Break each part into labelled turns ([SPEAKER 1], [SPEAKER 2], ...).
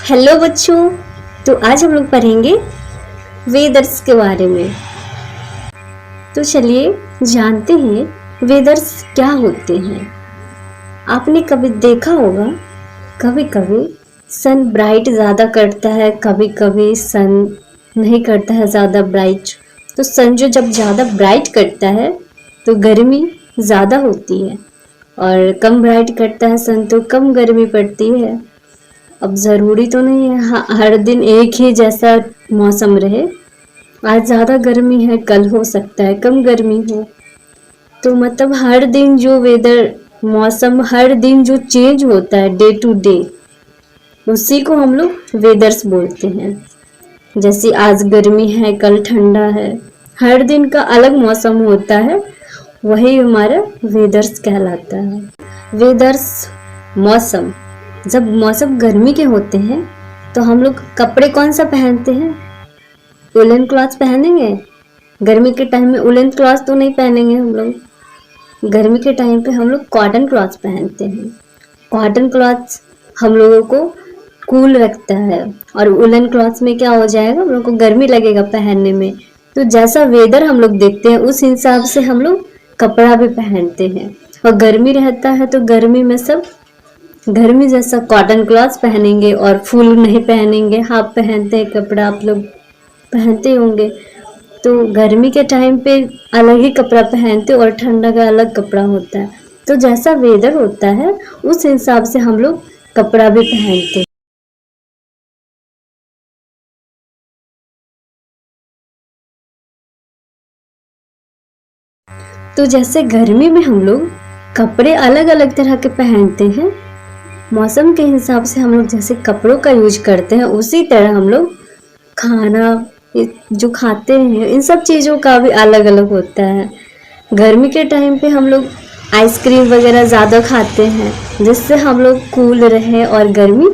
[SPEAKER 1] Hello बच्चों। तो आज हम लोग पढ़ेंगे वेदर्स के बारे में। तो चलिए जानते हैं वेदर्स क्या होते हैं। आपने कभी देखा होगा, कभी कभी सन ब्राइट ज़्यादा करता है, कभी कभी सन नहीं करता है ज़्यादा ब्राइट। तो सन जो जब ज़्यादा ब्राइट करता है तो गर्मी ज़्यादा होती है, और कम ब्राइट करता है सन तो कम गर्मी पड़ती है। अब ज़रूरी तो नहीं है हर दिन एक ही जैसा मौसम रहे। आज ज़्यादा गर्मी है, कल हो सकता है कम गर्मी हो। तो मतलब हर दिन जो वेदर मौसम हर दिन जो चेंज होता है डे टू डे, उसी को हम लोग वेदर्स बोलते हैं। जैसे आज गर्मी है, कल ठंडा है, हर दिन का अलग मौसम होता है, वही हमारा वेदर्स कहलाता है। वेदर्स मौसम, जब मौसम गर्मी के होते हैं तो हम लोग कपड़े कौन सा पहनते हैं? वुलन क्लॉथ पहनेंगे। गर्मी के टाइम में वुलन क्लॉथ तो नहीं पहनेंगे हम लोग। गर्मी के टाइम पे हम लोग कॉटन क्लॉथ पहनते हैं। कॉटन क्लॉथ हम लोगों को कूल रखता है, और वुलन क्लॉथ में क्या हो जाएगा, हम लोग को गर्मी लगेगा पहनने में। तो जैसा वेदर हम लोग देखते हैं उस हिसाब से हम लोग कपड़ा भी पहनते हैं। और गर्मी रहता है तो गर्मी में सब गर्मी जैसा कॉटन क्लॉथ पहनेंगे, और फुल नहीं पहनेंगे, हाफ पहनते हैं कपड़ा, आप लोग पहनते होंगे। तो गर्मी के टाइम पे अलग ही कपड़ा पहनते और ठंडा का अलग कपड़ा होता है। तो जैसा वेदर होता है उस हिसाब से हम लोग कपड़ा भी पहनते हैं। तो जैसे गर्मी में हम लोग कपड़े अलग अलग तरह के पहनते हैं, मौसम के हिसाब से हम लोग जैसे कपड़ों का यूज करते हैं, उसी तरह हम लोग खाना जो खाते हैं इन सब चीज़ों का भी अलग अलग होता है। गर्मी के टाइम पे हम लोग आइसक्रीम वगैरह ज़्यादा खाते हैं, जिससे हम लोग कूल रहे और गर्मी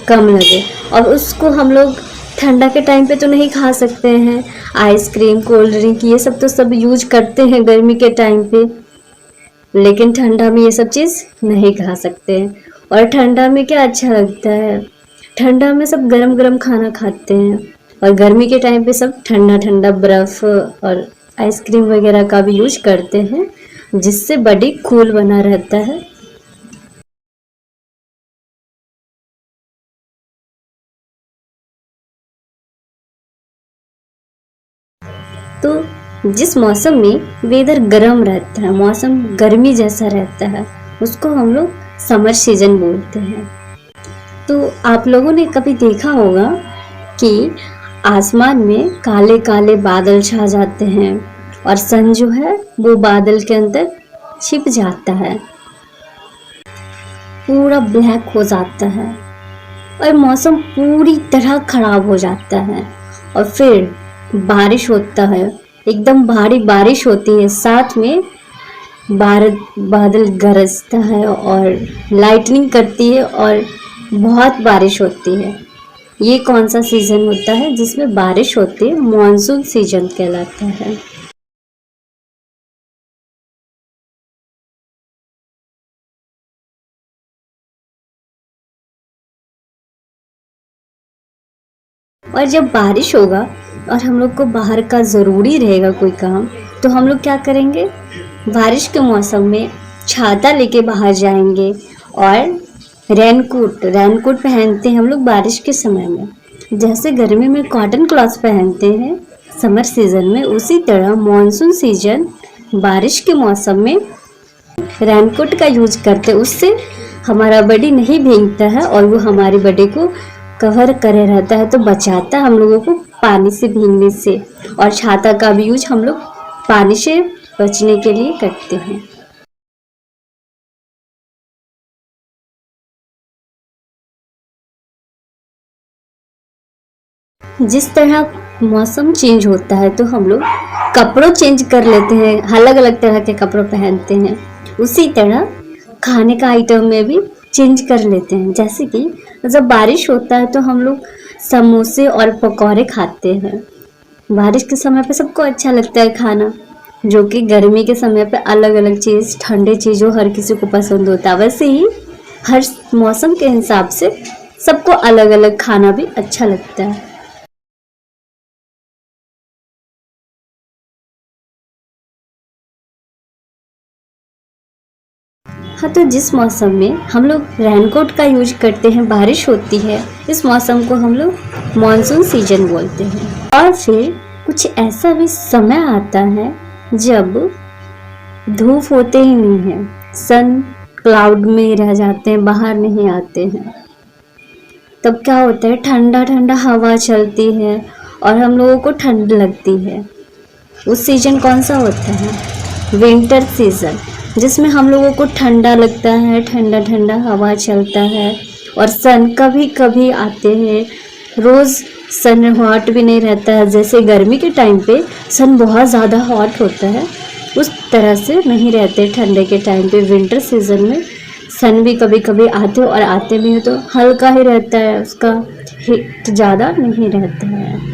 [SPEAKER 1] कम लगे। और उसको हम लोग ठंडा के टाइम पे तो नहीं खा सकते हैं। आइसक्रीम, कोल्ड ड्रिंक, ये सब तो सब यूज करते हैं गर्मी के टाइम पे, लेकिन ठंडा में ये सब चीज़ नहीं खा सकते हैं। और ठंडा में क्या अच्छा लगता है, ठंडा में सब गरम गरम खाना खाते हैं, और गर्मी के टाइम पे सब ठंडा ठंडा बर्फ़ और आइसक्रीम वगैरह का भी यूज करते हैं, जिससे बॉडी कूल बना रहता है। तो जिस मौसम में वेदर गर्म रहता है, मौसम गर्मी जैसा रहता है, उसको हम लोग समर सीजन बोलते हैं। तो आप लोगों ने कभी देखा होगा कि आसमान में काले काले बादल छा जाते हैं, और सन जो है वो बादल के अंदर छिप जाता है, पूरा ब्लैक हो जाता है, और मौसम पूरी तरह खराब हो जाता है। और फिर बारिश होता है, एकदम भारी बारिश होती है, साथ में बादल गरजता है और लाइटनिंग करती है, और बहुत बारिश होती है। ये कौन सा सीजन होता है जिसमें बारिश होती है? मॉनसून सीजन कहलाता है। और जब बारिश होगा और हम लोग को बाहर का ज़रूरी रहेगा कोई काम, तो हम लोग क्या करेंगे, बारिश के मौसम में छाता लेके बाहर जाएंगे, और रेनकोट पहनते हैं हम लोग बारिश के समय में। जैसे गर्मी में कॉटन क्लॉथ पहनते हैं समर सीजन में, उसी तरह मॉनसून सीजन बारिश के मौसम में रेनकोट का यूज करते हैं। उससे हमारा बॉडी नहीं भीगता है, और वो हमारी बॉडी को कवर करे रहता है, तो बचाता है हम लोगों को पानी से भीगने से। और छाता का भी यूज हम लोग पानी से बचने के लिए करते हैं। जिस तरह मौसम चेंज होता है तो हम लोग कपड़ों चेंज कर लेते हैं, अलग अलग तरह के कपड़े पहनते हैं। उसी तरह खाने का आइटम में भी चेंज कर लेते हैं। जैसे कि जब बारिश होता है तो हम लोग समोसे और पकौड़े खाते हैं। बारिश के समय पे सबको अच्छा लगता है खाना, जो कि गर्मी के समय पे अलग अलग चीज़, ठंडे चीज़ों हर किसी को पसंद होता है। वैसे ही हर मौसम के हिसाब से सबको अलग अलग खाना भी अच्छा लगता है। हाँ, तो जिस मौसम में हम लोग रेनकोट का यूज करते हैं, बारिश होती है, इस मौसम को हम लोग मानसून सीजन बोलते हैं। और फिर कुछ ऐसा भी समय आता है जब धूप होते ही नहीं है, सन क्लाउड में रह जाते हैं, बाहर नहीं आते हैं। तब क्या होता है, ठंडा ठंडा हवा चलती है और हम लोगों को ठंड लगती है। उस सीजन कौन सा होता है? विंटर सीजन, जिसमें हम लोगों को ठंडा लगता है, ठंडा ठंडा हवा चलता है और सन कभी कभी आते हैं। रोज़ सन हॉट भी नहीं रहता है, जैसे गर्मी के टाइम पे सन बहुत ज़्यादा हॉट होता है, उस तरह से नहीं रहते ठंडे के टाइम पे। विंटर सीजन में सन भी कभी कभी आते और आते भी हैं तो हल्का ही रहता है, उसका हीट ज़्यादा नहीं रहता है।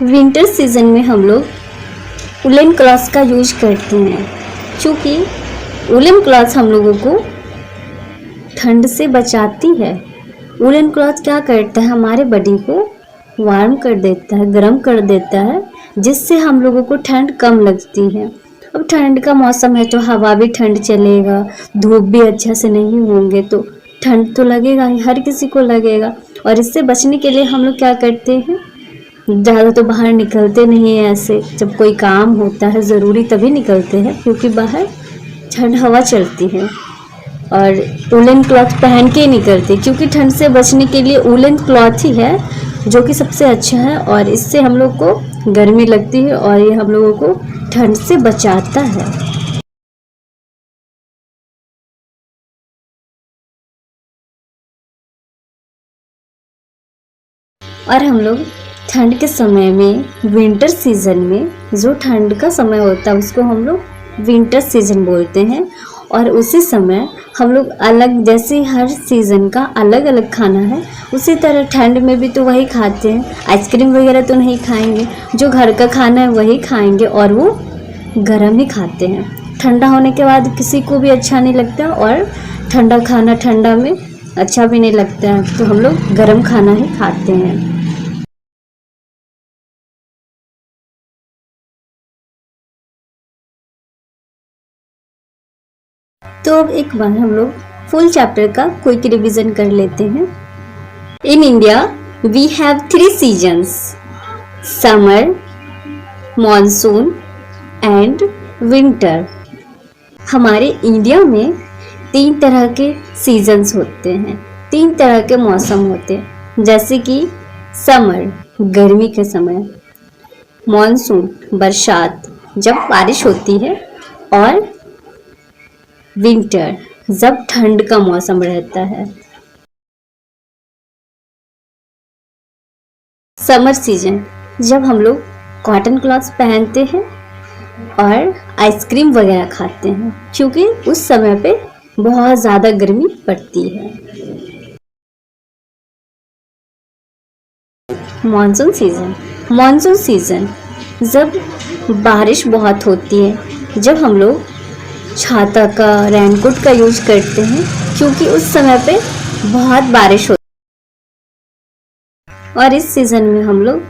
[SPEAKER 1] विंटर सीजन में हम लोग वुलन क्लॉथ्स का यूज करते हैं, क्योंकि वुलन क्लॉथ हम लोगों को ठंड से बचाती है। वुलन क्लॉथ क्या करता है, हमारे बॉडी को वार्म कर देता है, गर्म कर देता है, जिससे हम लोगों को ठंड कम लगती है। अब ठंड का मौसम है तो हवा भी ठंड चलेगा, धूप भी अच्छा से नहीं होंगे तो ठंड तो लगेगा ही, हर किसी को लगेगा। और इससे बचने के लिए हम लोग क्या करते हैं, ज़्यादा तो बाहर निकलते नहीं है। ऐसे जब कोई काम होता है ज़रूरी तभी निकलते हैं, क्योंकि बाहर ठंड हवा चलती है। और वुलन क्लॉथ पहन के ही निकलते, क्योंकि ठंड से बचने के लिए वुलन क्लॉथ ही है जो कि सबसे अच्छा है। और इससे हम लोग को गर्मी लगती है और ये हम लोगों को ठंड से बचाता है। और हम लोग ठंड के समय में, विंटर सीजन में, जो ठंड का समय होता है उसको हम लोग विंटर सीजन बोलते हैं। और उसी समय हम लोग अलग, जैसे हर सीज़न का अलग अलग खाना है, उसी तरह ठंड में भी तो वही खाते हैं। आइसक्रीम वगैरह तो नहीं खाएंगे, जो घर का खाना है वही खाएंगे और वो गर्म ही खाते हैं। ठंडा होने के बाद किसी को भी अच्छा नहीं लगता और ठंडा खाना ठंडा में अच्छा भी नहीं लगता है, तो हम लोग गर्म खाना ही खाते हैं। तो अब एक बार हम लोग फुल चैप्टर का क्विक रिवीजन कर लेते हैं। In India we have 3 seasons, summer, monsoon and winter. हमारे इंडिया में 3 तरह के सीजन्स होते हैं, 3 तरह के मौसम होते हैं, जैसे कि समर गर्मी के समय, मॉनसून बरसात जब बारिश होती है, और विंटर जब ठंड का मौसम रहता है। समर सीजन जब हम लोग कॉटन क्लॉथ्स पहनते हैं और आइसक्रीम वगैरह खाते हैं, क्योंकि उस समय पे बहुत ज़्यादा गर्मी पड़ती है। मॉनसून सीजन, मॉनसून सीजन जब बारिश बहुत होती है, जब हम लोग छाता का, रेनकोट का यूज करते हैं, क्योंकि उस समय पे बहुत बारिश होती है। और इस सीजन में हम लोग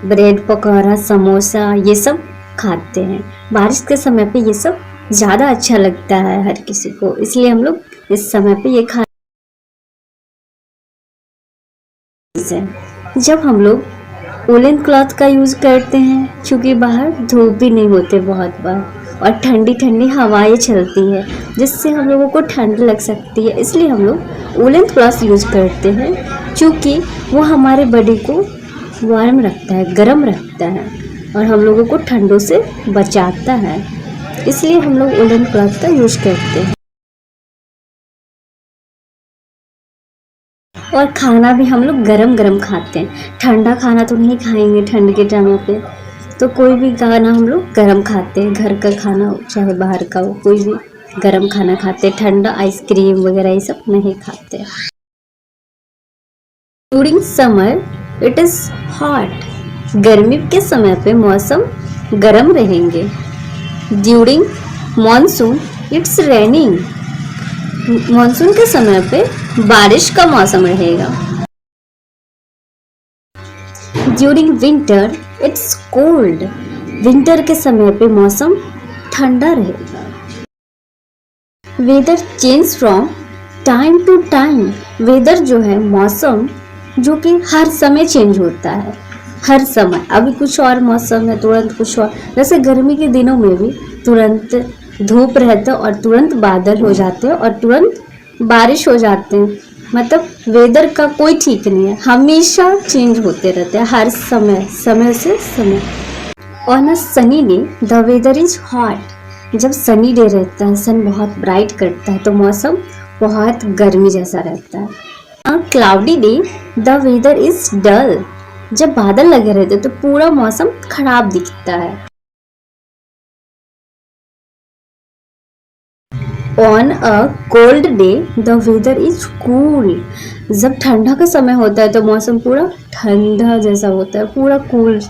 [SPEAKER 1] ब्रेड पकौड़ा, समोसा ये सब खाते हैं। बारिश के समय पे ये सब ज़्यादा अच्छा लगता है हर किसी को, इसलिए हम लोग इस समय पे ये खाते हैं। जब हम लोग वुलन क्लॉथ का यूज़ करते हैं, क्योंकि बाहर धूप भी नहीं होते बहुत बार और ठंडी ठंडी हवाएं चलती है, जिससे हम लोगों को ठंड लग सकती है, इसलिए हम लोग वुलन क्लॉथ यूज़ करते हैं, क्योंकि वो हमारे बॉडी को वार्म रखता है, गर्म रखता है और हम लोगों को ठंडों से बचाता है, इसलिए हम लोग वुलन क्लॉथ का यूज़ करते हैं। और खाना भी हम लोग गरम गरम खाते हैं, ठंडा खाना तो नहीं खाएंगे ठंड के टाइम पे, तो कोई भी खाना हम लोग गरम खाते हैं, घर का खाना हो चाहे बाहर का हो, कोई भी गरम खाना खाते हैं, ठंडा आइसक्रीम वगैरह ये सब नहीं खाते। During summer it is hot, गर्मी के समय पे मौसम गर्म रहेंगे। During monsoon it's raining, monsoon के समय पे बारिश का मौसम रहेगा। During winter it's cold, winter के समय पे मौसम ठंडा रहेगा। Weather change from time to time, weather जो है मौसम जो कि हर समय चेंज होता है, हर समय। अभी कुछ और मौसम है, तुरंत कुछ और, जैसे गर्मी के दिनों में भी तुरंत धूप रहता है और तुरंत बादल हो जाते हैं और तुरंत बारिश हो जाते हैं। मतलब वेदर का कोई ठीक नहीं है, हमेशा चेंज होते रहते हैं, हर समय, समय से समय। On a sunny day the weather is hot, जब सनी डे रहता है, सन बहुत ब्राइट करता है तो मौसम बहुत गर्मी जैसा रहता है। A cloudy day the weather is dull, जब बादल लगे रहते हैं तो पूरा मौसम खराब दिखता है। On a cold day the weather is cool, जब ठंडा का समय होता है तो मौसम पूरा ठंडा जैसा होता है, पूरा कूल